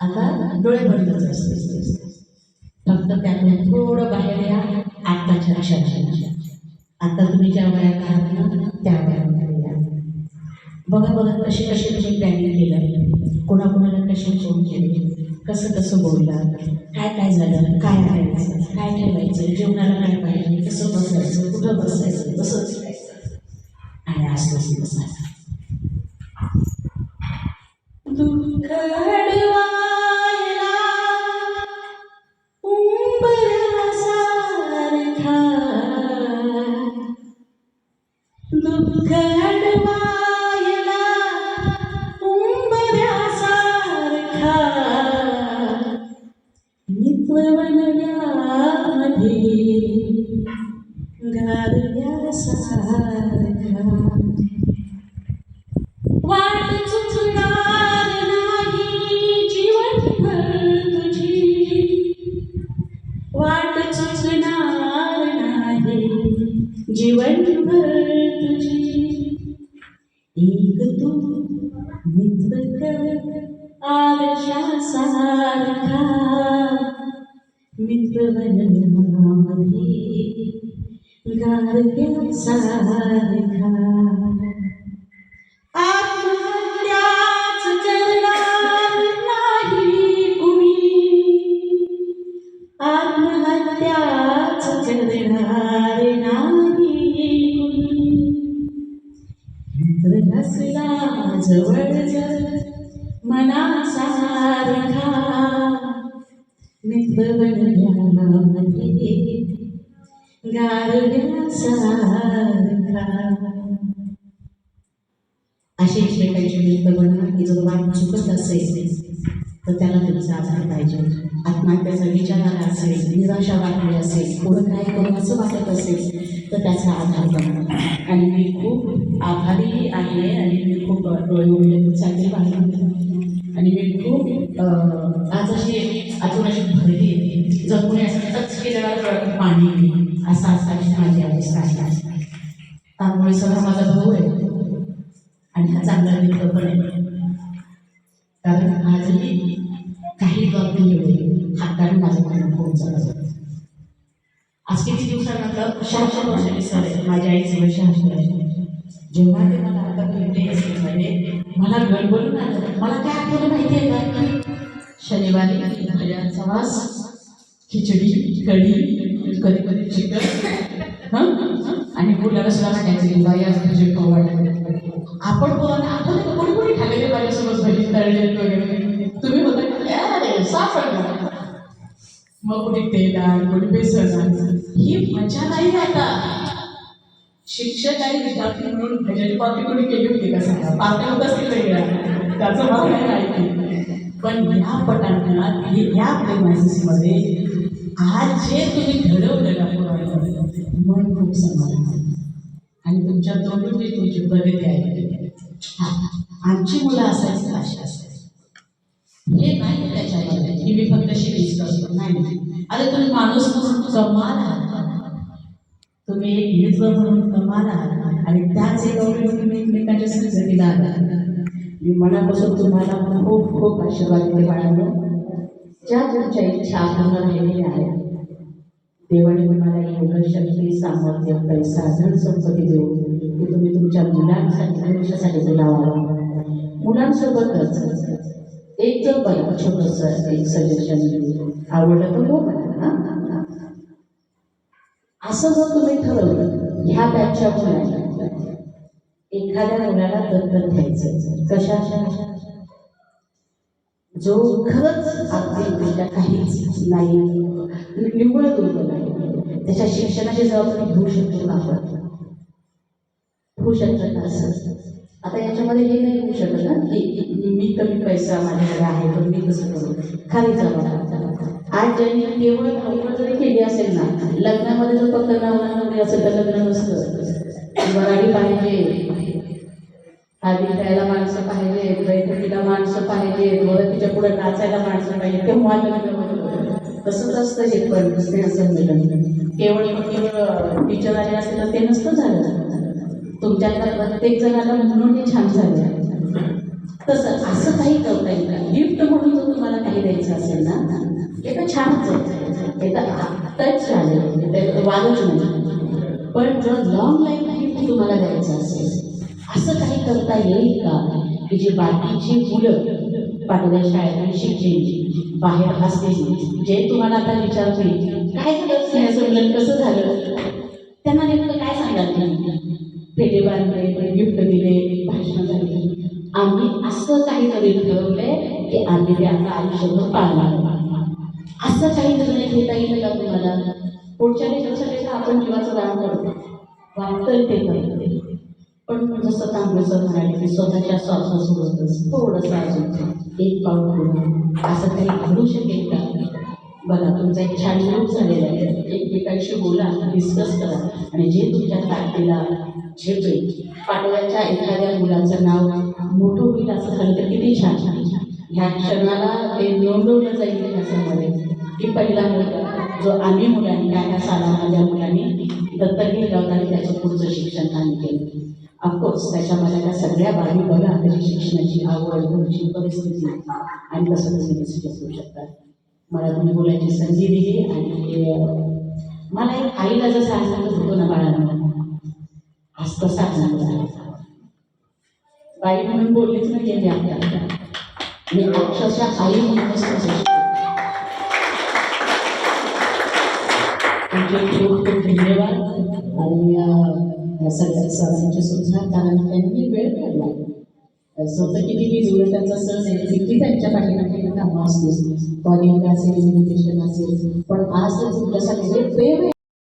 आता डोळे बंदच असते, फक्त त्यातून थोडं बाहेर या आत्ताच्या क्षणाच्या. आता तुम्ही ज्या वयात आहात ना त्या वयामध्ये या. बघा बघा कसे कसे तुम्ही प्लॅनिंग केलं, कोणाकोणाला कसे फोन केले, कसं कसं बोलला, काय काय झालं, काय करायचं, काय ठेवायचं, जेवणाला काय पाहिजे, कसं बसायचं, कुठं बसायचं, कसं बसायचं, आणि आज कसं बसायचं. दुःख अडवायला उंबऱ्यासारखा, दुःख अडवायला उंबऱ्यासारखा, नित्ववनव्यामध्ये गारव्यासारखा, वाट चुकणार नाही जीवनभर तुझी, वाट चुकणार नाही जीवनभर तुझी, एक तू नित्य आरशासारखा, मित्रवनामध्ये गारव्यासारखा. आत्महत्याच करणार नाही कुणी, आत्महत्याच करणार नाही कुणी, मित्र नसला जवळ जर मनासारखा, मित्र बनल्यामध्ये गारव्यासारखा. अशी एकमेकांची मित्र बनवा की जर वाट चुकत असेल तर त्याला तुमचा आधार पाहिजे. आत्महत्याचा विचार आला असेल, निराशा वाटली असेल, पुढं काय करू असं वाटत असेल तर त्याचा आधार बनवा. आणि मी खूप आभारी आहे आणि मी खूप डोळे उघडले चांगली पाहिजे आणि मी खूप आज अशी अजून अशी भरली जर कोणी असं टच केल्यावर पाणी असा असावी माझी अवस्था आहे. त्यामुळे सगळा माझा भाऊ आहे आणि हा चांगला मित्र पण आहे, कारण आजही काही गरमी एवढे हाताने माझं माझं फोन चालत. आज किती दिवसानंतर 66 वर्षांनी सर आहे, माझ्या आईचे वर्ष 66. जेव्हा ते मला आता भेटले मध्ये मला गडबडून आलं. मला काय आठवलं माहिती आहे का, शनिवारी भाज्यांचा वास, खिचडी, कढी, कधी कधी चिकन, आणि मुलाला सुद्धा म्हणायचं बाई आज भजी खाऊ वाटत. आपण बोलायला आठवलं का कोणी कोणी खाल्लेले माझ्यासोबत भजी तळले वगैरे, तुम्ही होता अरे सापडला. मग कोणी तेल आण, कोणी बेसन आण, ही मजा नाही आता. शिक्षक आणि विद्यार्थी म्हणून भज्याची पार्टी कोणी केली होती का सांगा, पार्ट्या होत असतील वेगळ्या, त्याचं भाव नाही माहिती. पण ह्या पटांगणात ह्या प्रेमासिसमध्ये आज जे तुम्ही घडवलं ना मन खूप समाधान आणि तुमच्या तोंडून जी तुमची प्रगती आहे. आमची मुलं असायची अशी असायची हे नाही त्याच्यामध्ये की मी फक्त शिकलीच करतो नाही. अरे तुम्ही माणूस म्हणून कमाल आहात, तुम्ही एक मित्र म्हणून कमाल आहात आणि त्याच एवढे तुम्ही एकमेकांच्या संगतीला आहात. मी मनापासून तुम्हाला खूप खूप आशीर्वाद देते बाळांनो. ज्या तुमच्या इच्छा पूर्ण राहिलेल्या आहेत देवाने तुम्हाला एवढं शक्ती, सामर्थ्य, पैसा, धन संपत्ती देऊ की तुम्ही तुमच्या मुलांसाठी भविष्यासाठी लावा. मुलांसोबतच एक जर बघा छोटंसं एक सजेशन आवडलं तर हो म्हणा. असं जर तुम्ही ठरवलं ह्या बॅचच्या मुलांना एखाद्या मुलाला दत्तक घ्यायचं, कशा जो खरंच अगदी काहीच नाही, निव्वळ दुर्बल नाही, त्याच्या शिक्षणाची जबाबदारी घेऊ शकतो का आपण? होऊ शकतं ना असं. आता याच्यामध्ये हे नाही होऊ शकत ना की मी कमी पैसा माझ्याकडे आहे तर मी कसं करू, खाली जबाबदारी. आज ज्यांनी केवळ धावपळ जरी केली असेल ना, लग्नामध्ये जर फक्त नवरा असेल तर लग्न नसतं. वराडी पाहिजे, आधी खेळायला माणसं पाहिजे, बैठकीला माणसं पाहिजे, वरतीच्या पुढे नाचायला माणसं पाहिजे, तेव्हा लग्न होतं. तसंच असतं हे पण संमेलन. केवळ टीचर आले असेल तर ते नसतं झालं. तुमच्याकडे प्रत्येक जणाला म्हणून हे छान झालं. तसं असं काही करता येईल का? गिफ्ट म्हणून जर तुम्हाला काही छानच आहे, टच झाले, ते वादच नाही. पण जर लॉंग लाईफ गिफ्ट तुम्हाला द्यायचं असेल, असं काही करता येईल का की जी बाकीची मुलं पाटोदा शाळेत शिकली बाहेर असतील, जे तुम्हाला आता विचारतील काय झालं स्नेहसंमेलन कसं झालं, त्यांना नेमकं काय सांगाल तुम्ही? पेटे बांधले, गिफ्ट दिले, भाषण झाली. आम्ही असं काहीतरी ठरवलंय की आम्ही ते आता आयुष्यभर पाळणार. असं काही निर्णय घेता येईल का तुम्हाला? पुढच्या दिवसासाठी आपण जीवाचं दान करतो, वाटतंय ते करतो, पण जसं तांबे सर म्हणाले की स्वतःच्या स्वार्थासोबतच थोडंसं अजून एक पाऊल पुढे, असं काही घडू शकेल का? बघा, तुमचा एक छान ग्रुप झालेला आहे, एकमेकांशी बोला, डिस्कस करा, आणि जे तुमच्या ताकदीला झेपेल, पाटोद्याच्या एखाद्या मुलाचं नाव मोठं होईल असं झालं तर किती छान. ह्या क्षणाला ते नोंदवलं जाईल इतिहासामध्ये की पहिला मुलगा जो आम्ही मुलांनी त्या सालामध्ये मुलांनी दत्तक घेतला होता आणि त्याचं पुढचं शिक्षण आम्ही केलं. ऑफकोर्स त्याच्यामध्ये त्या सगळ्या बाबी बघा, त्याची शिक्षणाची आवड, घरची परिस्थिती आणि कसं कसं मेसेज असू शकतात. मला तुम्ही बोलायची संधी दिली, आणि मला एक आईला जसं सांगत होतो ना बाळांना, आज तसा झाला. बाई म्हणून बोललीच नाही गेली आपल्याला, मी अक्षरशः आई म्हणूनच तुमचे खूप खूप धन्यवाद. आणि या सगळ्या सरांचे सुद्धा, कारण त्यांनी वेळ काढला. स्वतः किती बिझी, त्यांचा सण आहे, किती त्यांच्या पाठीमागे कामं असतील, कॉलिंग असेल, इन्व्हिटेशन असेल, पण आज तर तुमच्यासाठी हे प्रेम आहे.